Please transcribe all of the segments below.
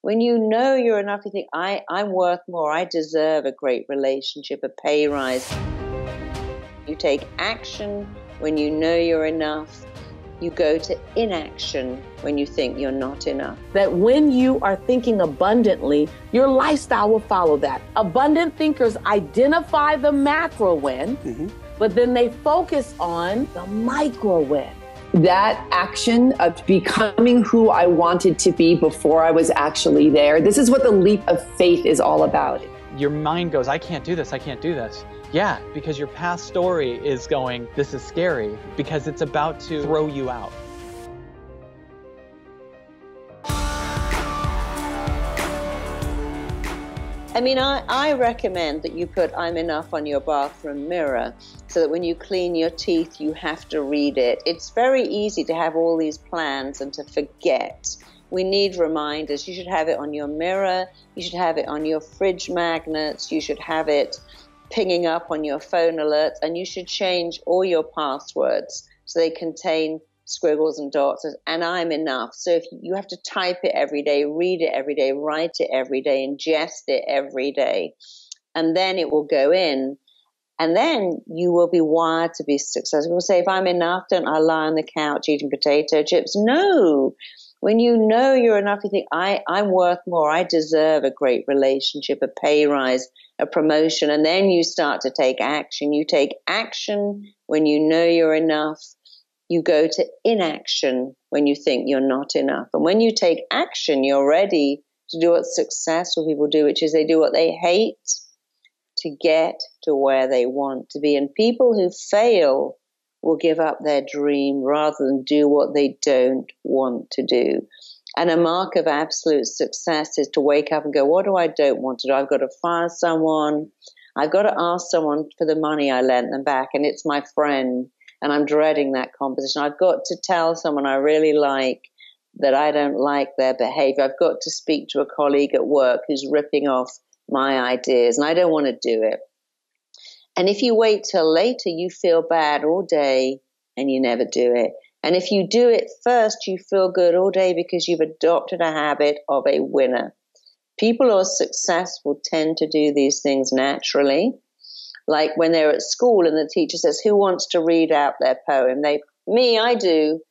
When you know you're enough, you think, I'm worth more. I deserve a great relationship, a pay rise. You take action when you know you're enough. You go to inaction when you think you're not enough. That when you are thinking abundantly, your lifestyle will follow that. Abundant thinkers identify the macro win, but then they focus on the micro win. That action of becoming who I wanted to be before I was actually there. This is what the leap of faith is all about. Your mind goes, I can't do this. I can't do this. Yeah, because your past story is going, this is scary, because it's about to throw you out. I mean, I recommend that you put I'm enough on your bathroom mirror so that when you clean your teeth, you have to read it. It's very easy to have all these plans and to forget. We need reminders. You should have it on your mirror. You should have it on your fridge magnets. You should have it pinging up on your phone alerts, and you should change all your passwords so they contain squiggles and dots, and I'm enough. So if you have to type it every day, read it every day, write it every day, ingest it every day, and then it will go in, and then you will be wired to be successful. People say, if I'm enough, don't I lie on the couch eating potato chips? No. When you know you're enough, you think, I'm worth more. I deserve a great relationship, a pay rise, a promotion, and then you start to take action. You take action when you know you're enough. You go to inaction when you think you're not enough. And when you take action, you're ready to do what successful people do, which is they do what they hate to get to where they want to be. And people who fail will give up their dream rather than do what they don't want to do. And a mark of absolute success is to wake up and go, what do I don't want to do? I've got to fire someone. I've got to ask someone for the money I lent them back, and it's my friend. And I'm dreading that conversation. I've got to tell someone I really like that I don't like their behavior. I've got to speak to a colleague at work who's ripping off my ideas, and I don't want to do it. And if you wait till later, you feel bad all day and you never do it. And if you do it first, you feel good all day because you've adopted a habit of a winner. People who are successful tend to do these things naturally. Like when they're at school and the teacher says, who wants to read out their poem? I do.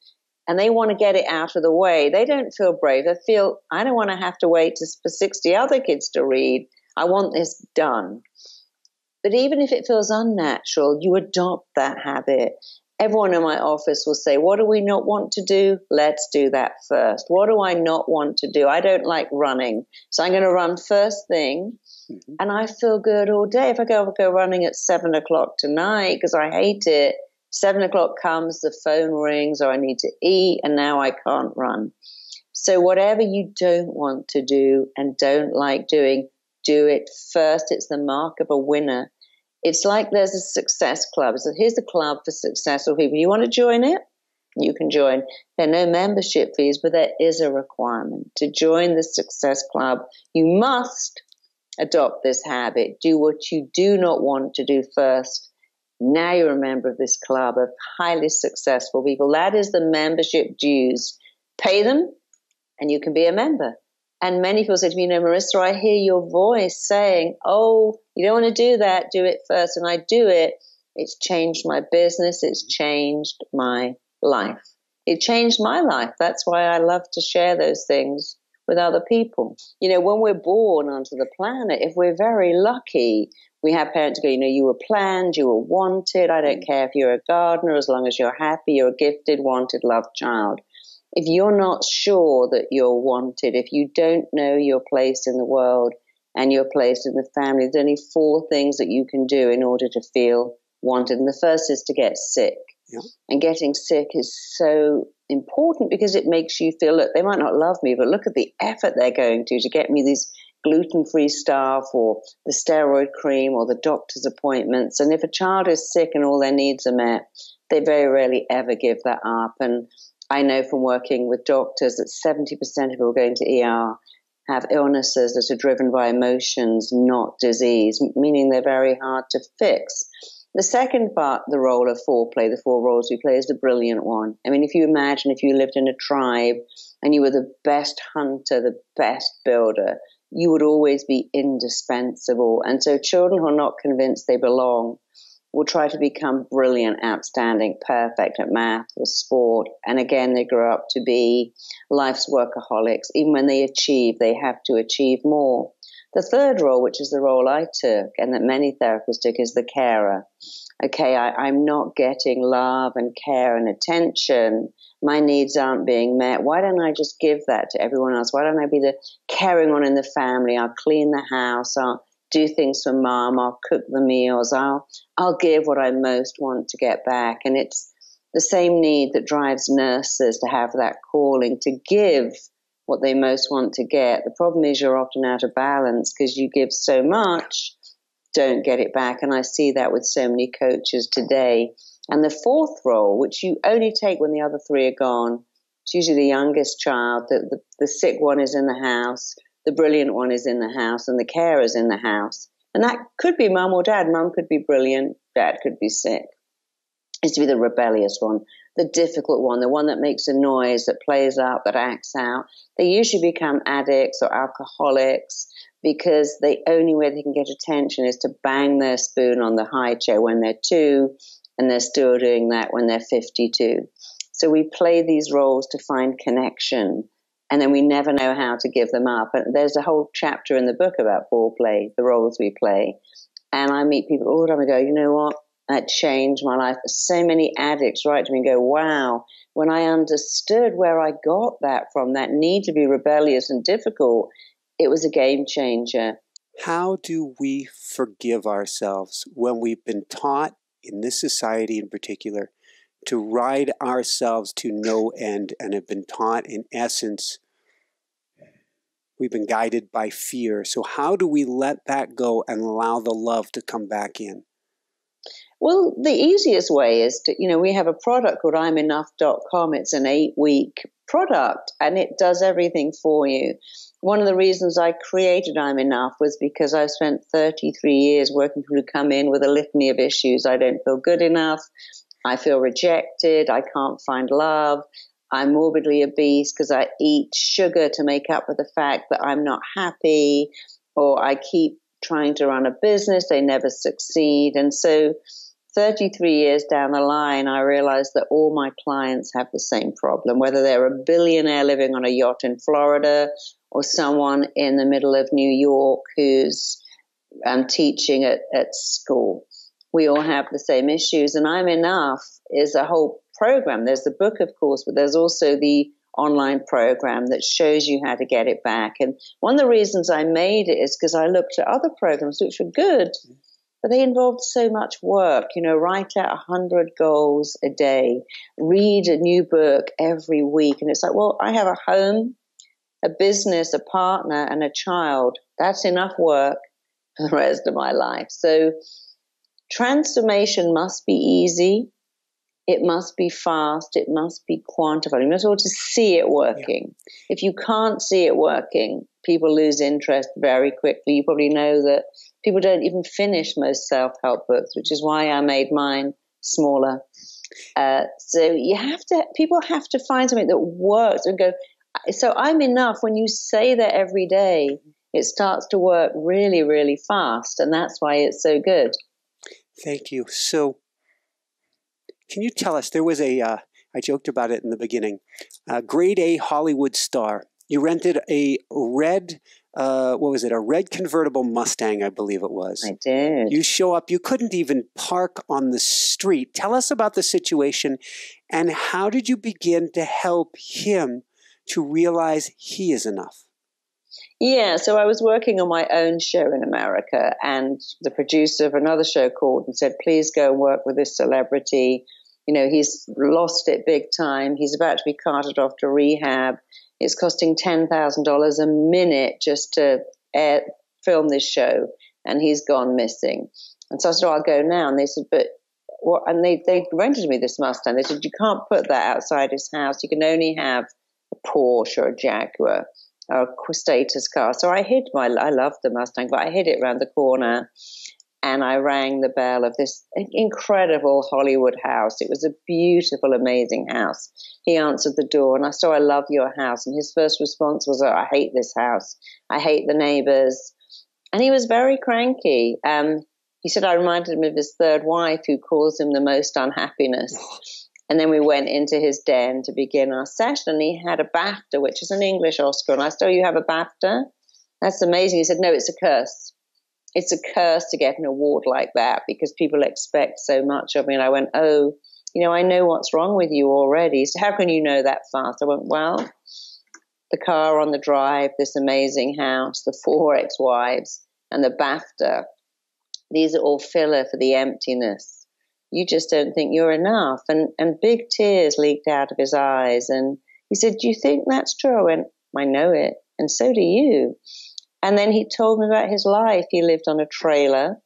And they want to get it out of the way. They don't feel brave. They feel, I don't want to have to wait for 60 other kids to read. I want this done. But even if it feels unnatural, you adopt that habit. Everyone in my office will say, what do we not want to do? Let's do that first. What do I not want to do? I don't like running. So I'm going to run first thing. And I feel good all day. If I go running at 7 o'clock tonight because I hate it, 7 o'clock comes, the phone rings, or I need to eat, and now I can't run. So whatever you don't want to do and don't like doing, do it first. It's the mark of a winner. It's like there's a success club. So here's the club for successful people. You want to join it? You can join. There are no membership fees, but there is a requirement. To join the success club, you must adopt this habit. Do what you do not want to do first. Now you're a member of this club of highly successful people. That is the membership dues. Pay them and you can be a member. And many people say to me, Marisa, I hear your voice saying, oh, you don't want to do that, do it first. And I do it. It's changed my business. It's changed my life. It changed my life. That's why I love to share those things with other people. When we're born onto the planet, if we're very lucky, we have parents go, you were planned, you were wanted. I don't care if you're a gardener, as long as you're happy, you're a gifted, wanted, loved child. If you're not sure that you're wanted, if you don't know your place in the world and your place in the family, there's only 4 things that you can do in order to feel wanted. And the first is to get sick. Yeah. And getting sick is so important because it makes you feel, look, they might not love me, but look at the effort they're going to get me these gluten-free stuff or the steroid cream or the doctor's appointments. And if a child is sick and all their needs are met, they very rarely ever give that up. And I know from working with doctors that 70% of people going to ER have illnesses that are driven by emotions, not disease, meaning they're very hard to fix. The second part, the role of foreplay, the 4 roles we play, is the brilliant one. I mean, if you imagine if you lived in a tribe and you were the best hunter, the best builder, you would always be indispensable. And so children who are not convinced they belong will try to become brilliant, outstanding, perfect at math or sport. And again, they grow up to be life's workaholics. Even when they achieve, they have to achieve more. The third role, which is the role I took and that many therapists took, is the carer. Okay, I'm not getting love and care and attention. My needs aren't being met. Why don't I just give that to everyone else? Why don't I be the caring one in the family? I'll clean the house. I'll do things for mom. I'll cook the meals. I'll give what I most want to get back. And it's the same need that drives nurses to have that calling to give what they most want to get. The problem is you're often out of balance because you give so much, don't get it back. And I see that with so many coaches today. And the fourth role, which you only take when the other three are gone, it's usually the youngest child. The sick one is in the house, the brilliant one is in the house, and the carer's in the house. And that could be mum or dad. Mum could be brilliant, dad could be sick. It's to be the rebellious one, the difficult one, the one that makes a noise, that plays up, that acts out. They usually become addicts or alcoholics because the only way they can get attention is to bang their spoon on the high chair when they're 2, and they're still doing that when they're 52. So we play these roles to find connection, and then we never know how to give them up. And there's a whole chapter in the book about foreplay, the roles we play. And I meet people all the time and go, you know what? That changed my life. So many addicts write to me and go, wow, when I understood where I got that from, that need to be rebellious and difficult, it was a game changer. How do we forgive ourselves when we've been taught, in this society in particular, to ride ourselves to no end and have been taught, in essence, we've been guided by fear? So how do we let that go and allow the love to come back in? Well, the easiest way is to, we have a product called I'mEnough.com. It's an 8-week product, and it does everything for you. One of the reasons I created I'm Enough was because I've spent 33 years working with people who come in with a litany of issues. I don't feel good enough. I feel rejected. I can't find love. I'm morbidly obese because I eat sugar to make up for the fact that I'm not happy, or I keep trying to run a business. They never succeed. And so 33 years down the line, I realized that all my clients have the same problem, whether they're a billionaire living on a yacht in Florida or someone in the middle of New York who's teaching at school. We all have the same issues. And I'm Enough is a whole program. There's the book, of course, but there's also the online program that shows you how to get it back. And one of the reasons I made it is because I looked at other programs which were good, but they involved so much work. Write out 100 goals a day, read a new book every week. And it's like, well, I have a home, a business, a partner, and a child. That's enough work for the rest of my life. So transformation must be easy. It must be fast. It must be quantified. You must be able to see it working. Yeah. If you can't see it working, people lose interest very quickly. You probably know that people don't even finish most self-help books, which is why I made mine smaller. So people have to find something that works and go, so I'm enough. When you say that every day, it starts to work really, really fast. And that's why it's so good. Thank you. So can you tell us, there was I joked about it in the beginning, a grade A Hollywood star. You rented a red, a red convertible Mustang, I believe it was. I did. You show up, you couldn't even park on the street. Tell us about the situation, and how did you begin to help him to realize he is enough? Yeah, so I was working on my own show in America, and the producer of another show called and said, please go and work with this celebrity. He's lost it big time. He's about to be carted off to rehab. It's costing $10,000 a minute just to film this show, and he's gone missing. And so I said, I'll go now. And they said, but what? And they rented me this Mustang. They said, you can't put that outside his house. You can only have a Porsche or a Jaguar or a status car. So I hid I loved the Mustang, but I hid it around the corner. and I rang the bell of this incredible Hollywood house. It was a beautiful, amazing house. He answered the door, and I said, I love your house. And his first response was, I hate this house. I hate the neighbors. And he was very cranky. He said I reminded him of his third wife, who caused him the most unhappiness. And then we went into his den to begin our session. And he had a BAFTA, which is an English Oscar. And I said, you have a BAFTA? That's amazing. He said, no, it's a curse. It's a curse to get an award like that because people expect so much of me. And I went, oh, I know what's wrong with you already. So how can you know that fast? I went, well, the car on the drive, this amazing house, the 4 ex-wives, and the BAFTA, these are all filler for the emptiness. You just don't think you're enough. And big tears leaked out of his eyes. And he said, do you think that's true? I went, I know it. And so do you. And then he told me about his life. He lived on a trailer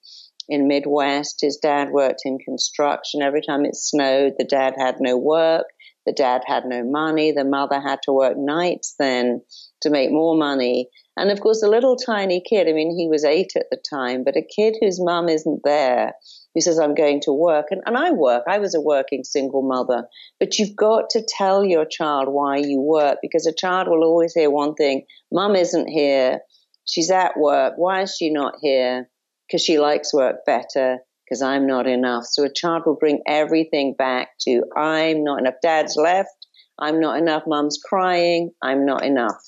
in Midwest. His dad worked in construction. Every time it snowed, the dad had no work. The dad had no money. The mother had to work nights then to make more money. And, of course, a little tiny kid, he was 8 at the time, but a kid whose mum isn't there, who says, I'm going to work. And I work. I was a working single mother. But you've got to tell your child why you work, because a child will always hear one thing, mum isn't here. She's at work. Why is she not here? Because she likes work better, because I'm not enough. So a child will bring everything back to I'm not enough. Dad's left. I'm not enough. Mum's crying. I'm not enough.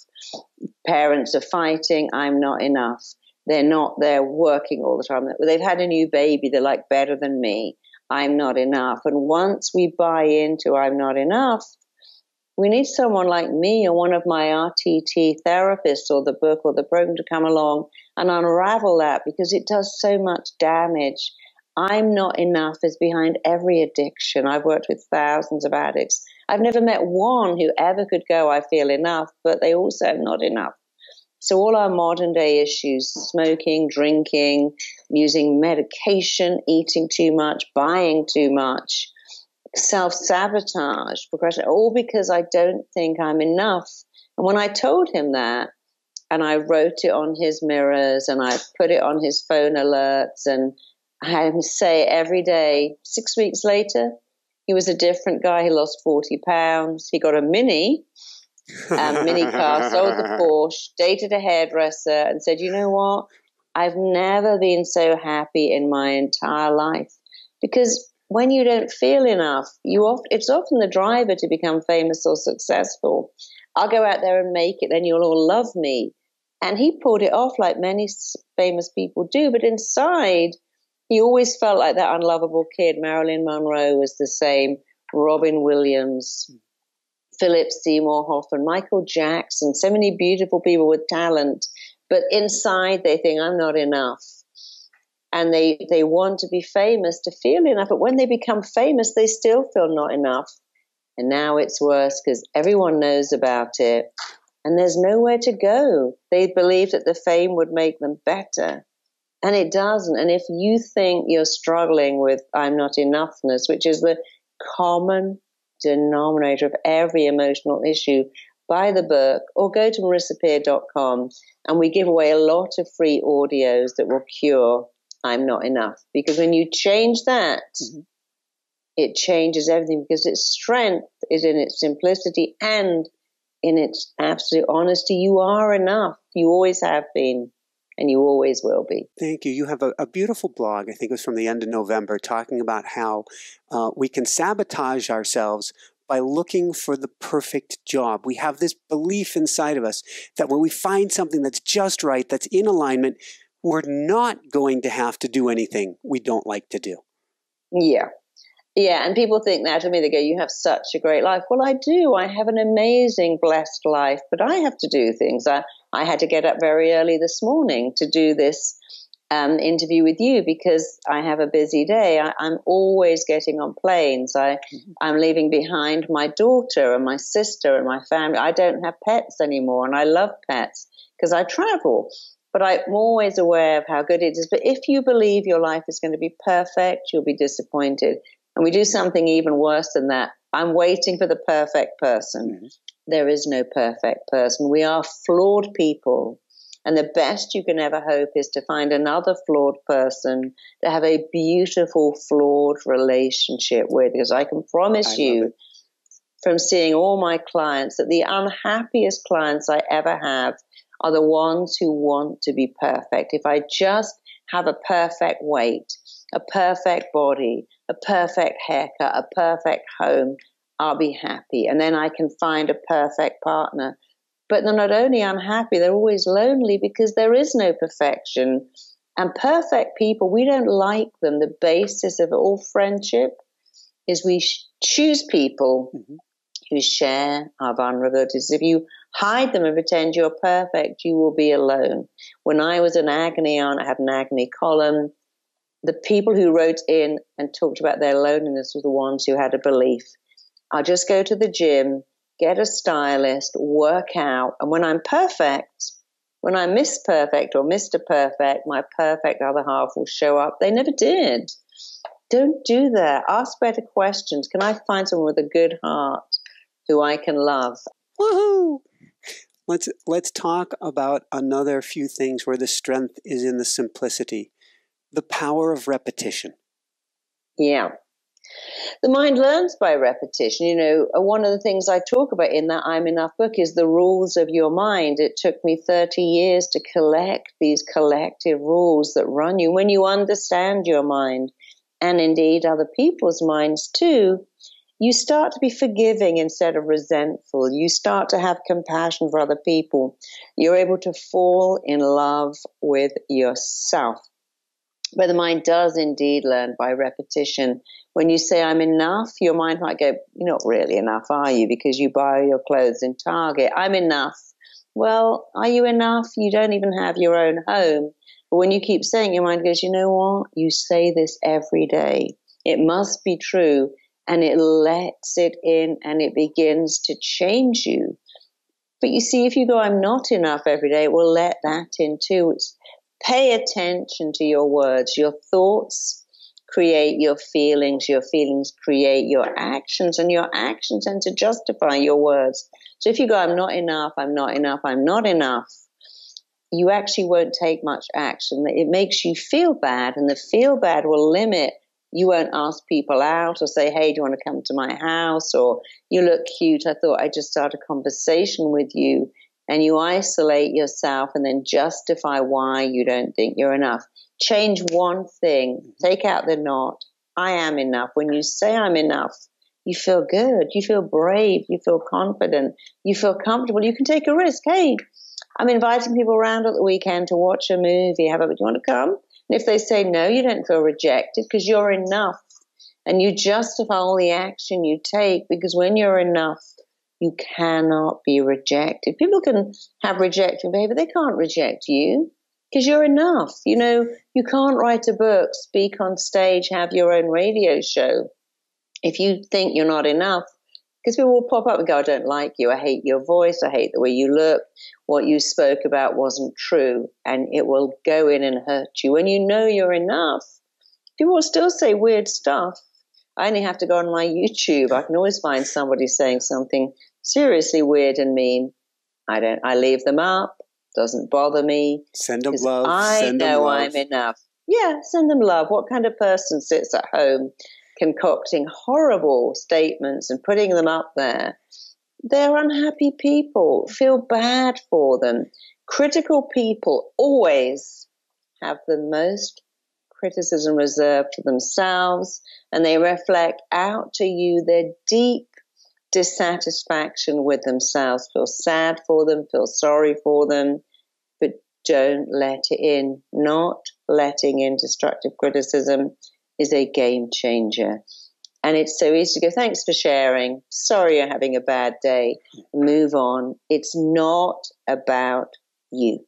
Parents are fighting. I'm not enough. They're working all the time. They've had a new baby. They're like better than me. I'm not enough. And once we buy into I'm not enough, we need someone like me or one of my RTT therapists or the book or the program to come along and unravel that, because it does so much damage. I'm not enough is behind every addiction. I've worked with thousands of addicts. I've never met one who ever could go, I feel enough, but they also are not enough. So all our modern day issues, smoking, drinking, using medication, eating too much, buying too much, self-sabotage, progression, all because I don't think I'm enough. And when I told him that, and I wrote it on his mirrors and I put it on his phone alerts, and I had him say it every day, 6 weeks later, he was a different guy. He lost 40 pounds. He got a mini car, sold the Porsche, dated a hairdresser, and said, you know what? I've never been so happy in my entire life. Because when you don't feel enough, it's often the driver to become famous or successful. I'll go out there and make it, then you'll all love me. And he pulled it off like many famous people do, but inside, he always felt like that unlovable kid. Marilyn Monroe was the same, Robin Williams, Philip Seymour Hoffman, Michael Jackson, so many beautiful people with talent, but inside they think, I'm not enough. And they want to be famous to feel enough, but when they become famous, they still feel not enough. And now it's worse because everyone knows about it, and there's nowhere to go. They believe that the fame would make them better, and it doesn't. And if you think you're struggling with I'm not enoughness, which is the common denominator of every emotional issue, buy the book or go to marisapeer.com, and we give away a lot of free audios that will cure I'm not enough. Because when you change that, it changes everything, because its strength is in its simplicity and in its absolute honesty. You are enough. You always have been, and you always will be. Thank you. You have a beautiful blog, I think it was from the end of November, talking about how we can sabotage ourselves by looking for the perfect job. We have this belief inside of us that when we find something that's just right, that's in alignment, we're not going to have to do anything we don't like to do. Yeah. Yeah, and people think that to me. They go, you have such a great life. Well, I do. I have an amazing, blessed life, but I have to do things. I had to get up very early this morning to do this interview with you because I have a busy day. I'm always getting on planes. I'm leaving behind my daughter and my sister and my family. I don't have pets anymore, and I love pets because I travel. But I'm always aware of how good it is. But if you believe your life is going to be perfect, you'll be disappointed. And we do something even worse than that. I'm waiting for the perfect person. There is no perfect person. We are flawed people. And the best you can ever hope is to find another flawed person to have a beautiful, flawed relationship with. Because I can promise you from seeing all my clients that the unhappiest clients I ever have are the ones who want to be perfect. If I just have a perfect weight, a perfect body, a perfect haircut, a perfect home, I'll be happy. And then I can find a perfect partner. But they're not only unhappy, they're always lonely because there is no perfection. And perfect people, we don't like them. The basis of all friendship is we choose people who share our vulnerabilities. If you hide them and pretend you're perfect, you will be alone. When I was an agony aunt, I had an agony column. The people who wrote in and talked about their loneliness were the ones who had a belief. I'll just go to the gym, get a stylist, work out, and when I'm perfect, when I'm Miss Perfect or Mr. Perfect, my perfect other half will show up. They never did. Don't do that. Ask better questions. Can I find someone with a good heart who I can love? Woohoo! Let's talk about another few things where the strength is in the simplicity. The power of repetition. Yeah. The mind learns by repetition. You know, one of the things I talk about in that I'm Enough book is the rules of your mind. It took me 30 years to collect these collective rules that run you. When you understand your mind, and indeed other people's minds too, you start to be forgiving instead of resentful. You start to have compassion for other people. You're able to fall in love with yourself. But the mind does indeed learn by repetition. When you say, I'm enough, your mind might go, you're not really enough, are you? Because you buy your clothes in Target. I'm enough. Well, are you enough? You don't even have your own home. But when you keep saying, your mind goes, you know what? You say this every day. It must be true. And it lets it in and it begins to change you. But you see, if you go, I'm not enough every day, it will let that in too. Pay attention to your words. Your thoughts create your feelings create your actions, and your actions tend to justify your words. So if you go, I'm not enough, I'm not enough, I'm not enough, you actually won't take much action. It makes you feel bad, and the feel bad will limit. You won't ask people out or say, hey, do you want to come to my house? Or you look cute. I thought I'd just start a conversation with you. And you isolate yourself and then justify why you don't think you're enough. Change one thing. Take out the not. I am enough. When you say I'm enough, you feel good. You feel brave. You feel confident. You feel comfortable. You can take a risk. Hey, I'm inviting people around at the weekend to watch a movie. Do you want to come? And if they say no, you don't feel rejected because you're enough. And you justify all the action you take because when you're enough, you cannot be rejected. People can have rejecting behavior. They can't reject you because you're enough. You know, you can't write a book, speak on stage, have your own radio show if you think you're not enough, because people will pop up and go, I don't like you. I hate your voice. I hate the way you look. What you spoke about wasn't true. And it will go in and hurt you. When you know you're enough, people will still say weird stuff. I only have to go on my YouTube. I can always find somebody saying something seriously weird and mean. I leave them up. Doesn't bother me. Send them love. I know I'm enough. Yeah, send them love. What kind of person sits at home concocting horrible statements and putting them up there? They're unhappy people. Feel bad for them. Critical people always have the most criticism reserved for themselves, and they reflect out to you their deep dissatisfaction with themselves. Feel sad for them, feel sorry for them, but don't let it in. Not letting in destructive criticism is a game changer. And it's so easy to go, thanks for sharing. Sorry you're having a bad day. Move on. It's not about you.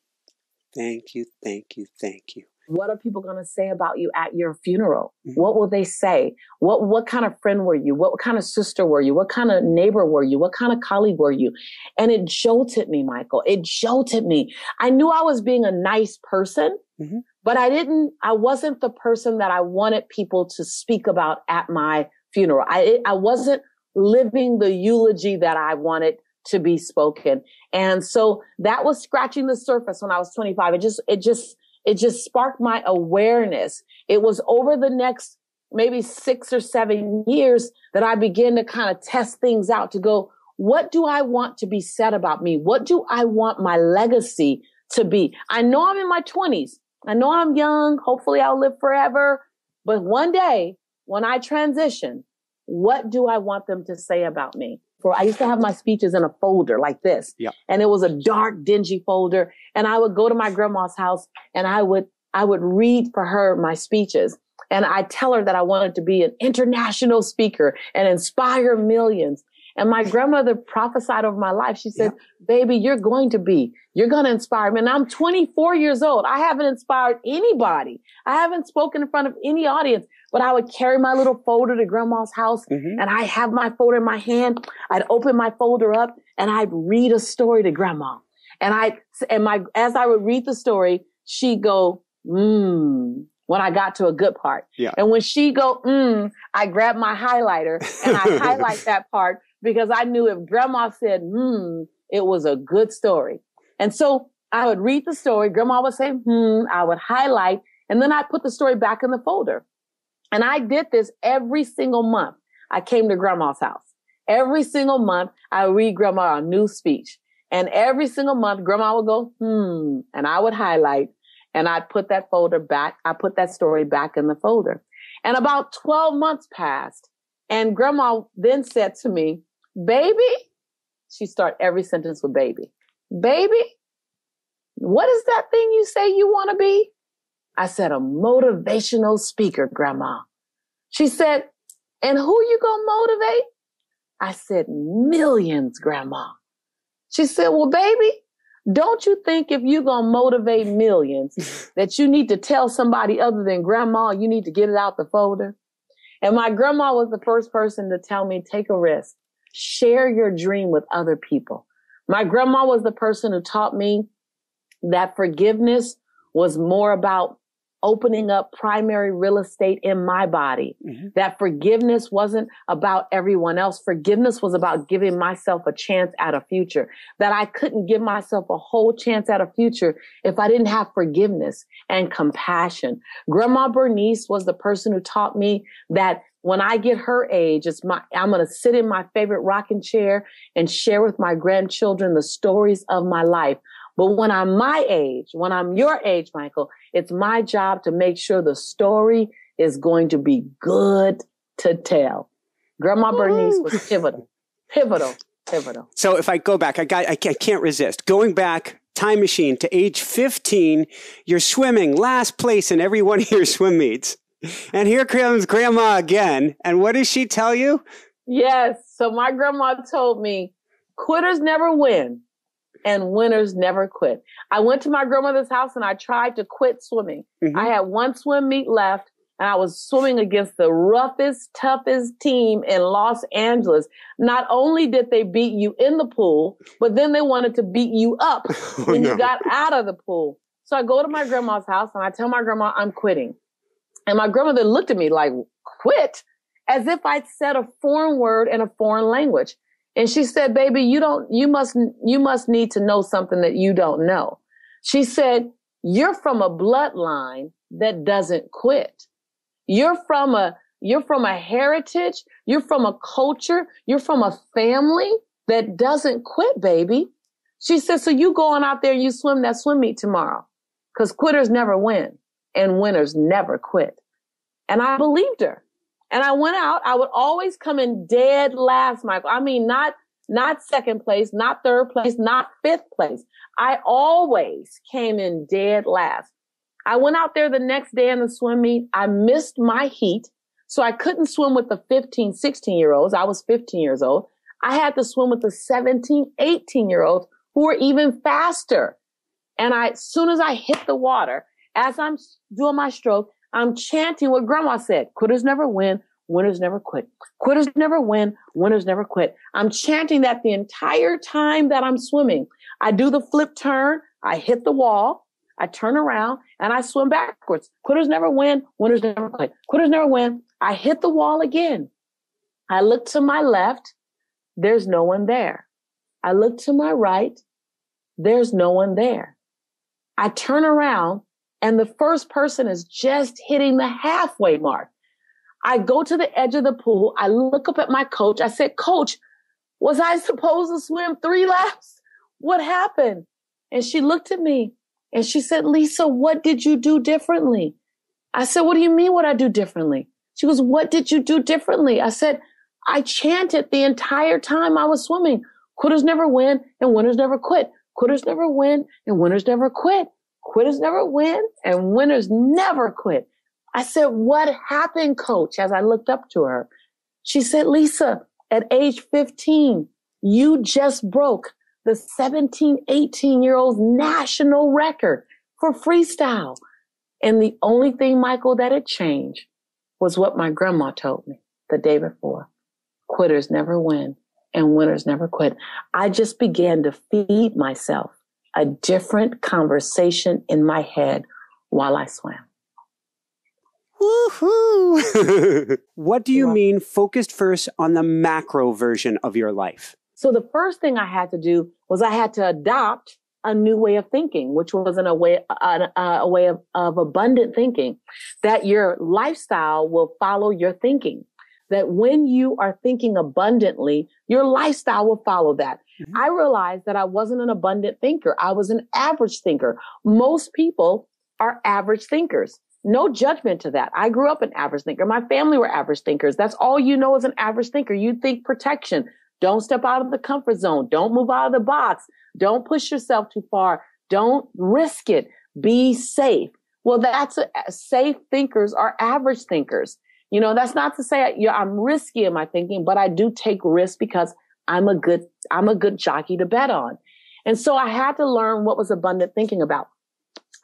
Thank you, thank you, thank you. What are people going to say about you at your funeral? Mm-hmm. What will they say? What kind of friend were you? What kind of sister were you? What kind of neighbor were you? What kind of colleague were you? And it jolted me, Michael. It jolted me. I knew I was being a nice person, mm-hmm. but I wasn't the person that I wanted people to speak about at my funeral. I wasn't living the eulogy that I wanted to be spoken. And so that was scratching the surface when I was 25. It just sparked my awareness. It was over the next maybe 6 or 7 years that I began to kind of test things out to go, what do I want to be said about me? What do I want my legacy to be? I know I'm in my 20s. I know I'm young. Hopefully I'll live forever. But one day when I transition, what do I want them to say about me? I used to have my speeches in a folder like this. Yep. And it was a dark, dingy folder. And I would go to my grandma's house and I would read for her my speeches. And I tell her that I wanted to be an international speaker and inspire millions. And my grandmother prophesied over my life. She said, baby, you're going to inspire me. And I'm 24 years old. I haven't inspired anybody. I haven't spoken in front of any audience, but I would carry my little folder to grandma's house and I have my folder in my hand. I'd open my folder up and I'd read a story to grandma. As I would read the story, she'd go, when I got to a good part. Yeah. And when she go, I grab my highlighter and I highlight that part because I knew if grandma said, it was a good story. And so I would read the story. Grandma would say, I would highlight, and then I'd put the story back in the folder. And I did this every single month. I came to grandma's house. Every single month, I would read grandma a new speech. And every single month, grandma would go, and I would highlight. And I'd put that folder back. I put that story back in the folder. And about 12 months passed. And grandma then said to me, baby, she started every sentence with baby. Baby, what is that thing you say you want to be? I said, a motivational speaker, grandma. She said, and who you gonna motivate? I said, millions, grandma. She said, well, baby, don't you think if you're going to motivate millions that you need to tell somebody other than grandma, you need to get it out the folder? And my grandma was the first person to tell me, take a risk, share your dream with other people. My grandma was the person who taught me that forgiveness was more about opening up primary real estate in my body. That forgiveness wasn't about everyone else. Forgiveness was about giving myself a chance at a future. That I couldn't give myself a whole chance at a future if I didn't have forgiveness and compassion. Grandma Bernice was the person who taught me that when I get her age, I'm going to sit in my favorite rocking chair and share with my grandchildren the stories of my life. But when I'm my age, when I'm your age, Michael, it's my job to make sure the story is going to be good to tell. Grandma Bernice was pivotal. So if I go back, I can't resist. Going back, time machine to age 15, you're swimming last place in every one of your swim meets. And here comes grandma again. And what does she tell you? Yes. So my grandma told me, quitters never win. And winners never quit. I went to my grandmother's house and I tried to quit swimming. I had one swim meet left and I was swimming against the roughest, toughest team in Los Angeles. Not only did they beat you in the pool, but then they wanted to beat you up when you got out of the pool. So I go to my grandma's house and I tell my grandma I'm quitting. And my grandmother looked at me like, quit? As if I'd said a foreign word in a foreign language. And she said, baby, you must need to know something that you don't know. She said, you're from a bloodline that doesn't quit. You're from a heritage. You're from a culture. You're from a family that doesn't quit, baby. She said, so you go on out there and you swim that swim meet tomorrow because quitters never win and winners never quit. And I believed her. And I went out. I would always come in dead last, Michael. I mean, not second place, not third place, not fifth place. I always came in dead last. I went out there the next day in the swim meet. I missed my heat. So I couldn't swim with the 15, 16-year-olds. I was 15 years old. I had to swim with the 17, 18-year-olds who were even faster. And as soon as I hit the water, as I'm doing my stroke, I'm chanting what grandma said. Quitters never win. Winners never quit. Quitters never win. Winners never quit. I'm chanting that the entire time that I'm swimming. I do the flip turn. I hit the wall. I turn around and I swim backwards. Quitters never win. Winners never quit. Quitters never win. I hit the wall again. I look to my left. There's no one there. I look to my right. There's no one there. I turn around and the first person is just hitting the halfway mark. I go to the edge of the pool. I look up at my coach. I said, Coach, was I supposed to swim 3 laps? What happened? And she looked at me and she said, Lisa, what did you do differently? I said, what do you mean what I do differently? She goes, what did you do differently? I said, I chanted the entire time I was swimming. Quitters never win and winners never quit. Quitters never win and winners never quit. Quitters never win and winners never quit. I said, what happened, Coach? As I looked up to her, she said, Lisa, at age 15, you just broke the 17, 18-year-old national record for freestyle. And the only thing, Michael, that had changed was what my grandma told me the day before. Quitters never win and winners never quit. I just began to feed myself a different conversation in my head while I swam. Woohoo! What do you mean focused first on the macro version of your life? So the first thing I had to do was I had to adopt a new way of thinking, which was a way of abundant thinking, that your lifestyle will follow your thinking. That when you are thinking abundantly, your lifestyle will follow that. Mm-hmm. I realized that I wasn't an abundant thinker. I was an average thinker. Most people are average thinkers. No judgment to that. I grew up an average thinker. My family were average thinkers. That's all you know as an average thinker. You think protection. Don't step out of the comfort zone. Don't move out of the box. Don't push yourself too far. Don't risk it. Be safe. Well, safe thinkers are average thinkers. You know, that's not to say I'm risky in my thinking, but I do take risks because I'm a good jockey to bet on. And so I had to learn what was abundant thinking about.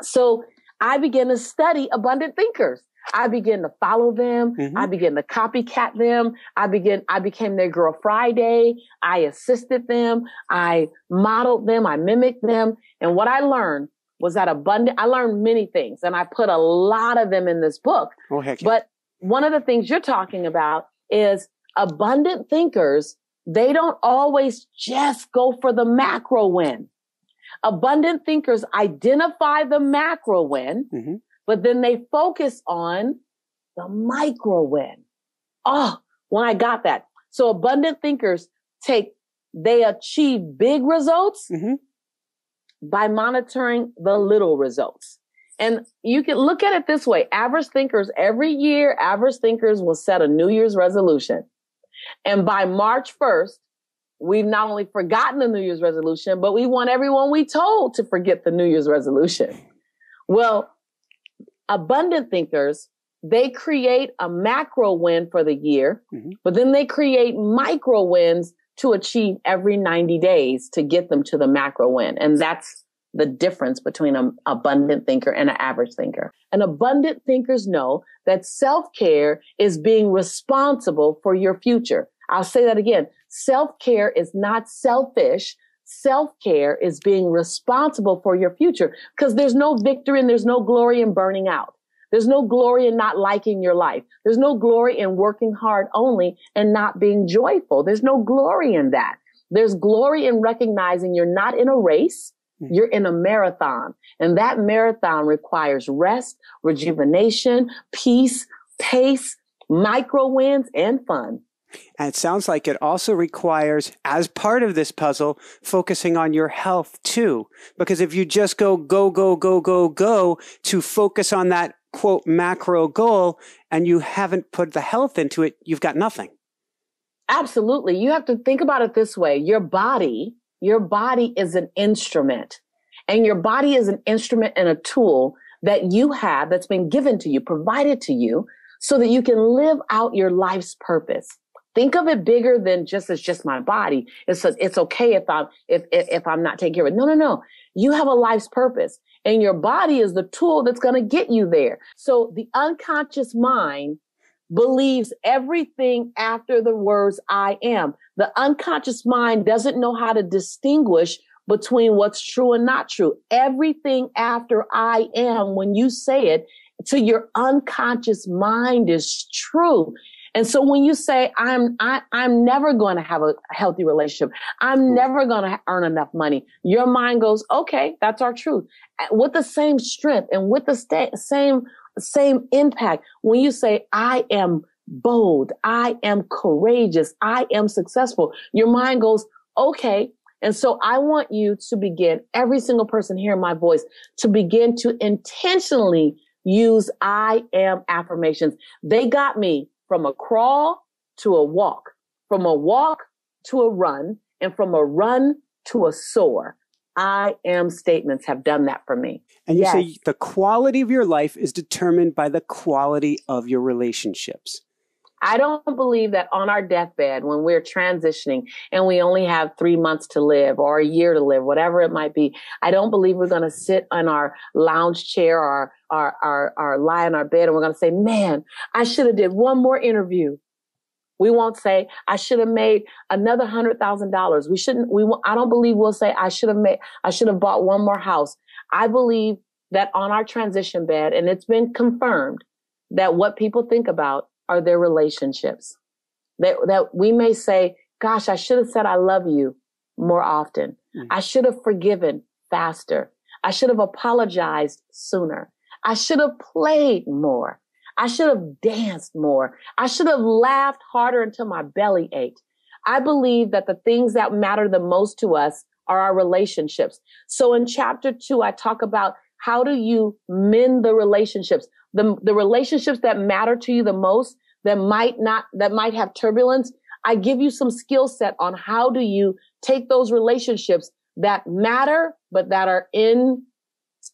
So I began to study abundant thinkers. I began to follow them. Mm-hmm. I began to copycat them. I became their girl Friday. I assisted them. I modeled them. I mimicked them. And what I learned was that I learned many things, and I put a lot of them in this book. Oh, heck yeah. But one of the things you're talking about is abundant thinkers. They don't always just go for the macro win. Abundant thinkers identify the macro win, mm-hmm. but then they focus on the micro win. Oh, when I got that. So abundant thinkers they achieve big results mm-hmm. by monitoring the little results. And you can look at it this way. Every year, average thinkers will set a New Year's resolution. And by March 1st, we've not only forgotten the New Year's resolution, but we want everyone we told to forget the New Year's resolution. Well, abundant thinkers, they create a macro win for the year, mm-hmm. but then they create micro wins to achieve every 90 days to get them to the macro win. And that's the difference between an abundant thinker and an average thinker. And abundant thinkers know that self-care is being responsible for your future. I'll say that again. Self-care is not selfish. Self-care is being responsible for your future, because there's no victory and there's no glory in burning out. There's no glory in not liking your life. There's no glory in working hard only and not being joyful. There's no glory in that. There's glory in recognizing you're not in a race. You're in a marathon, and that marathon requires rest, rejuvenation, peace, pace, micro wins, and fun. And it sounds like it also requires, as part of this puzzle, focusing on your health too. Because if you just go to focus on that, quote, macro goal, and you haven't put the health into it, you've got nothing. Absolutely. You have to think about it this way. Your body is an instrument, and your body is an instrument and a tool that you have that's been given to you, provided to you, so that you can live out your life's purpose. Think of it bigger than it's just my body. It's okay if I'm not taking care of it. No. You have a life's purpose, and your body is the tool that's going to get you there. So the unconscious mind believes everything after the words I am. The unconscious mind doesn't know how to distinguish between what's true and not true. Everything after I am, when you say it to your unconscious mind, is true. And so when you say, I'm never going to have a healthy relationship, I'm never going to earn enough money, your mind goes, okay, that's our truth. With the same strength and with the same impact, when you say, I am bold, I am courageous, I am successful, your mind goes, okay. And so I want you to begin, every single person hearing my voice, to begin to intentionally use I am affirmations. They got me from a crawl to a walk, from a walk to a run, and from a run to a soar. I am statements have done that for me. And you say the quality of your life is determined by the quality of your relationships. I don't believe that on our deathbed, when we're transitioning and we only have 3 months to live or a year to live, whatever it might be, I don't believe we're going to sit on our lounge chair or lie in our bed and we're going to say, man, I should have did one more interview. We won't say, I should have made another $100,000. I don't believe we'll say, I should have bought one more house. I believe that on our transition bed, and it's been confirmed, that what people think about are their relationships. That we may say, gosh, I should have said I love you more often. I should have forgiven faster. I should have apologized sooner. I should have played more. I should have danced more. I should have laughed harder until my belly ached. I believe that the things that matter the most to us are our relationships. So in chapter 2, I talk about how do you mend the relationships, the relationships that matter to you the most, that might have turbulence. I give you some skill set on how do you take those relationships that matter, but that are in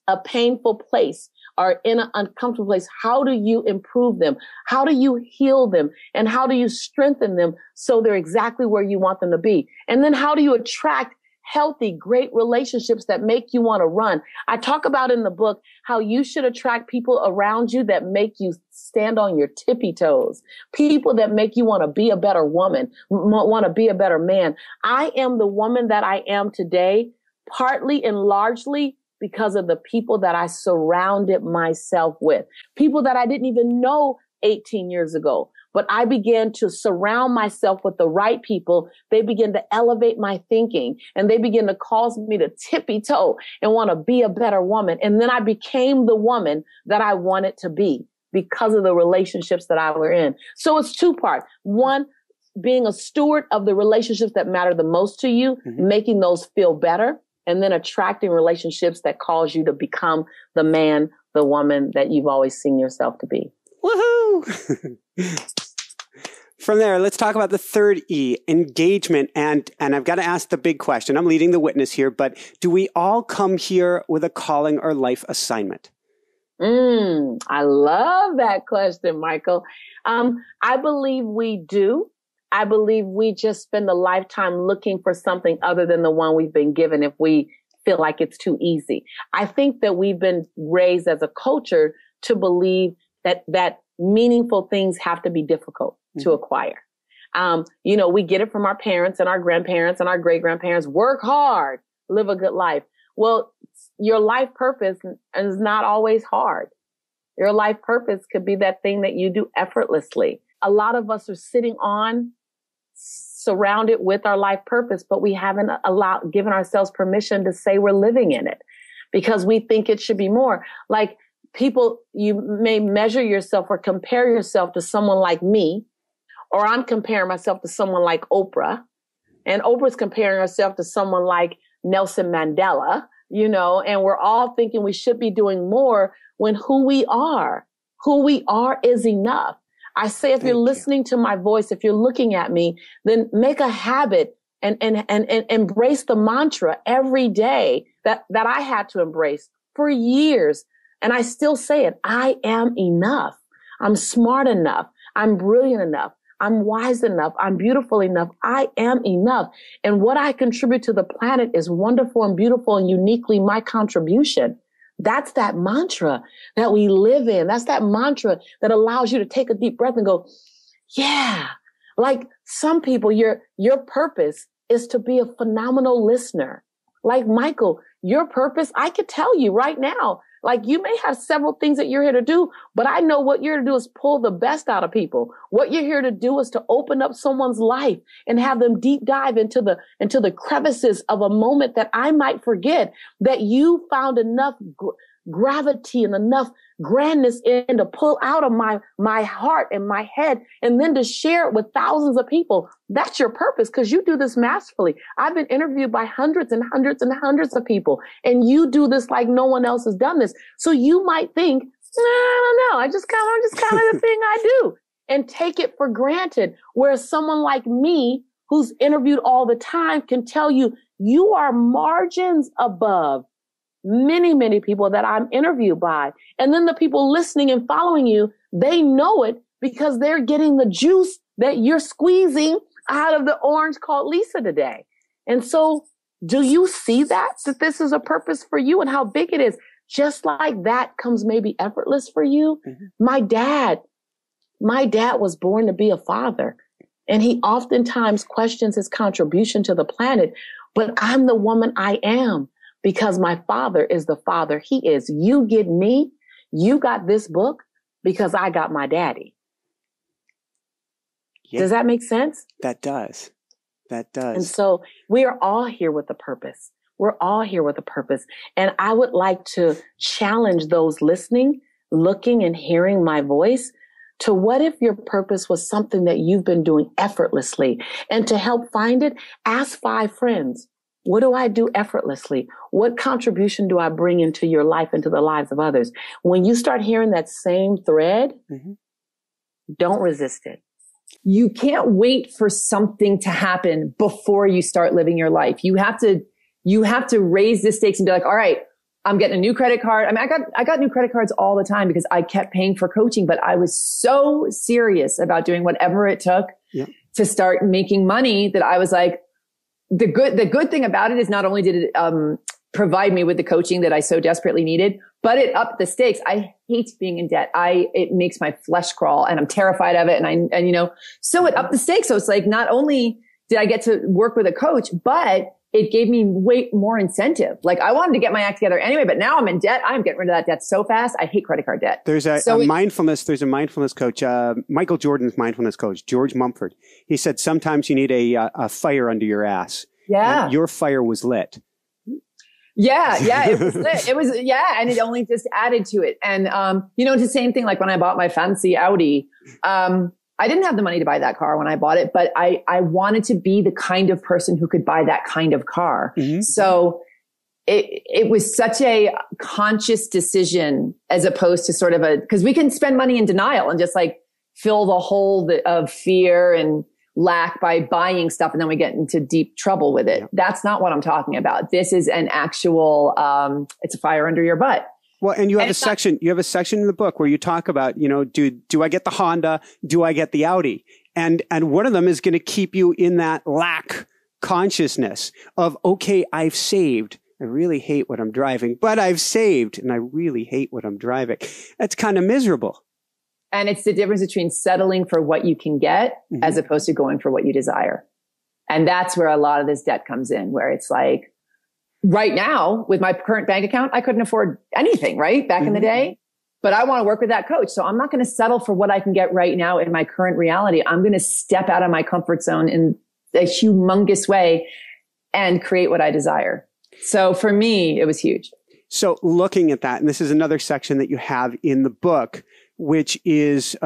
a painful place or in an uncomfortable place. How do you improve them? How do you heal them? And how do you strengthen them so they're exactly where you want them to be? And then how do you attract healthy, great relationships that make you want to run? I talk about in the book how you should attract people around you that make you stand on your tippy toes, people that make you want to be a better woman, want to be a better man. I am the woman that I am today, partly and largely because of the people that I surrounded myself with, people that I didn't even know 18 years ago. But I began to surround myself with the right people. They begin to elevate my thinking and they begin to cause me to tippy toe and want to be a better woman. And then I became the woman that I wanted to be because of the relationships that I were in. So it's two parts. One, being a steward of the relationships that matter the most to you, making those feel better, and then attracting relationships that cause you to become the man, the woman that you've always seen yourself to be. Woohoo! From there, let's talk about the third E, engagement. And I've got to ask the big question. I'm leading the witness here, but do we all come here with a calling or life assignment? I love that question, Michael. I believe we do. I believe we just spend a lifetime looking for something other than the one we've been given if we feel like it's too easy. I think that we've been raised as a culture to believe that meaningful things have to be difficult to acquire. We get it from our parents and our grandparents and our great grandparents. Work hard, live a good life. Well, your life purpose is not always hard. Your life purpose could be that thing that you do effortlessly. A lot of us are surrounded with our life purpose, but we haven't given ourselves permission to say we're living in it because we think it should be more. Like people, you may measure yourself or compare yourself to someone like me, or I'm comparing myself to someone like Oprah, and Oprah's comparing herself to someone like Nelson Mandela, and we're all thinking we should be doing more when who we are is enough. I say, if you're listening to my voice, if you're looking at me, then make a habit and embrace the mantra every day that I had to embrace for years. And I still say it. I am enough. I'm smart enough. I'm brilliant enough. I'm wise enough. I'm beautiful enough. I am enough. And what I contribute to the planet is wonderful and beautiful and uniquely my contribution. That's that mantra that we live in. That's that mantra that allows you to take a deep breath and go, yeah. Like some people, your purpose is to be a phenomenal listener. Like Michael, your purpose, I could tell you right now Like you may have several things that you're here to do, but I know what you're here to do is pull the best out of people. What you're here to do is to open up someone's life and have them deep dive into the crevices of a moment that I might forget, that you found enough gravity and enough grandness in to pull out of my heart and my head, and then to share it with thousands of people. That's your purpose, because you do this masterfully. I've been interviewed by hundreds and hundreds and hundreds of people, and you do this like no one else has done this. So you might think, I don't know, I'm just kind of the thing I do, and take it for granted. Whereas someone like me, who's interviewed all the time, can tell you, you are margins above many, many people that I'm interviewed by. And then the people listening and following you, they know it because they're getting the juice that you're squeezing out of the orange called Lisa today. And so do you see that this is a purpose for you and how big it is? Just like that comes maybe effortless for you. Mm-hmm. My dad was born to be a father, and he oftentimes questions his contribution to the planet, but I'm the woman I am because my father is the father he is. You get me, you got this book because I got my daddy. Yeah. Does that make sense? That does. That does. And so we are all here with a purpose. We're all here with a purpose. And I would like to challenge those listening, looking and hearing my voice to what if your purpose was something that you've been doing effortlessly? And to help find it, ask 5 friends. What do I do effortlessly? What contribution do I bring into your life, into the lives of others? When you start hearing that same thread, mm-hmm. don't resist it. You can't wait for something to happen before you start living your life. You have to raise the stakes and be like, all right, I'm getting a new credit card. I mean, I got new credit cards all the time because I kept paying for coaching, but I was so serious about doing whatever it took to start making money that I was like, the good thing about it is not only did it provide me with the coaching that I so desperately needed, but it upped the stakes. I hate being in debt. It makes my flesh crawl, and I'm terrified of it. And so it upped the stakes. So it's like, not only did I get to work with a coach, but it gave me way more incentive. Like I wanted to get my act together anyway, but now I'm in debt. I'm getting rid of that debt so fast. I hate credit card debt. There's a mindfulness coach, Michael Jordan's mindfulness coach, George Mumford. He said, sometimes you need a fire under your ass. Yeah. And your fire was lit. Yeah, it was lit. It was, and it only just added to it. And, it's the same thing like when I bought my fancy Audi. I didn't have the money to buy that car when I bought it, but I wanted to be the kind of person who could buy that kind of car. Mm-hmm. So it was such a conscious decision as opposed to sort of because we can spend money in denial and just like fill the hole of fear and lack by buying stuff, and then we get into deep trouble with it. Yeah. That's not what I'm talking about. This is an actual, it's a fire under your butt. Well, and you have a section in the book where you talk about, do I get the Honda? Do I get the Audi? And one of them is going to keep you in that lack consciousness of, okay, I've saved. I really hate what I'm driving, but I've saved and I really hate what I'm driving. That's kind of miserable. And it's the difference between settling for what you can get mm-hmm. as opposed to going for what you desire. And that's where a lot of this debt comes in, where it's like, right now, with my current bank account, I couldn't afford anything, right? Back mm-hmm. in the day. But I want to work with that coach. So I'm not going to settle for what I can get right now in my current reality. I'm going to step out of my comfort zone in a humongous way and create what I desire. So for me, it was huge. So looking at that, and this is another section that you have in the book, which is,